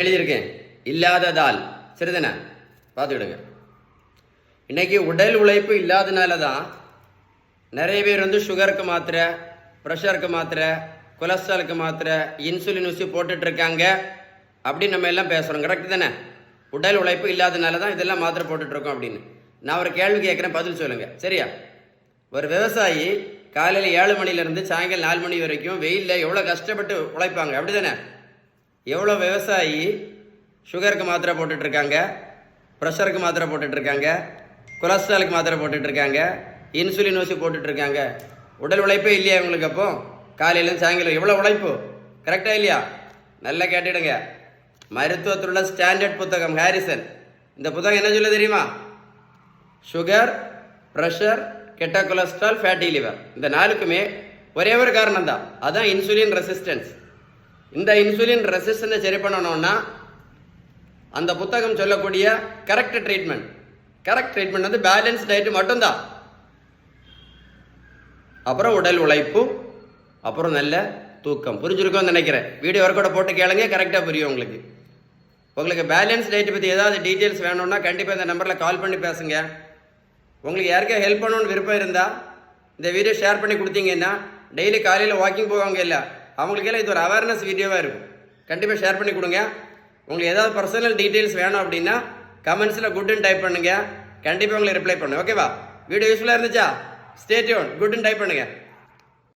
எழுதியிருக்கேன். இல்லாததால் சரிதானே? பார்த்துக்கிடுங்க. இன்னைக்கு உடல் உழைப்பு இல்லாதனால தான் நிறைய பேர் சுகருக்கு மாத்திரை, ப்ரெஷருக்கு மாத்திரை, கொலஸ்ட்ராலுக்கு மாத்திரை, இன்சுலின் ஊசி போட்டுட்டு இருக்காங்க அப்படின்னு நம்ம எல்லாம் பேசுகிறோம். கரெக்டு தானே? உடல் உழைப்பு இல்லாதனால தான் இதெல்லாம் மாத்திரை போட்டுட்ருக்கோம் அப்படின்னு. நான் ஒரு கேள்வி கேட்குறேன், பதில் சொல்லுங்கள். சரியா? ஒரு விவசாயி காலையில் 7 மணிலேருந்து சாயங்காலம் 4 மணி வரைக்கும் வெயிலில் எவ்வளோ கஷ்டப்பட்டு உழைப்பாங்க, அப்படி தானே? எவ்வளோ விவசாயி சுகருக்கு மாத்திரை போட்டுட்ருக்காங்க, ப்ரெஷருக்கு மாத்திரை போட்டுட்ருக்காங்க, கொலஸ்ட்ராலுக்கு மாத்திரை போட்டுட்ருக்காங்க, இன்சுலின் ஊசி போட்டுட்ருக்காங்க. உடல் உழைப்பே இல்லையா இவங்களுக்கு? அப்போ காலையிலேருந்து சாயங்காலம் எவ்வளோ உழைப்பு? கரெக்டாக இல்லையா? நல்லா கேட்டுடுங்க. மருத்துவத்துள்ள ஸ்டாண்டர்ட் புத்தகம் ஹாரிசன். இந்த புத்தகம் என்ன சொல்ல தெரியுமா? சுகர், ப்ரெஷர், கெட்ட கொலஸ்ட்ரால், ஃபேட்டி லிவர், இந்த 4க்குமே ஒரே ஒரு காரணம் தான். அதுதான் இன்சுலின் ரெசிஸ்டன்ஸ். இந்த இன்சுலின் ரெசிஸ்டன்ஸை சரி பண்ணணும்னா அந்த புத்தகம் சொல்லக்கூடிய கரெக்ட் ட்ரீட்மெண்ட் பேலன்ஸ் டயட் மட்டும்தான். அப்புறம் உடல் உழைப்பு, அப்புறம் நல்ல தூக்கம். புரிஞ்சிருக்கும்னு நினைக்கிறேன். வீடியோ ஒர்க்கோட போட்டு கேளுங்க, கரெக்டாக புரியும் உங்களுக்கு. உங்களுக்கு பேலன்ஸ் டயட் பற்றி ஏதாவது டீட்டெயில்ஸ் வேணும்னா கண்டிப்பாக இந்த நம்பரில் கால் பண்ணி பேசுங்க. உங்களுக்கு யாருக்கா ஹெல்ப் பண்ணணும்னு விருப்பம் இருந்தால் இந்த வீடியோ ஷேர் பண்ணி கொடுத்தீங்கன்னா டெய்லி காலையில் வாக்கிங் போவாங்க இல்லை, அவங்களுக்கெல்லாம் இது ஒரு அவேர்னஸ் வீடியோவாக இருக்கும். கண்டிப்பாக ஷேர் பண்ணி கொடுங்க. உங்களுக்கு ஏதாவது பர்சனல் டீட்டெயில்ஸ் வேணும் அப்படின்னா கமெண்ட்ஸில் குட்னு டைப் பண்ணுங்கள். கண்டிப்பாக உங்களுக்கு ரிப்ளை பண்ணுங்க. ஓகேவா? வீடியோ யூஸ்ஃபுல்லாக இருந்துச்சா? Stay tune. குட்னு டைப் பண்ணுங்கள்.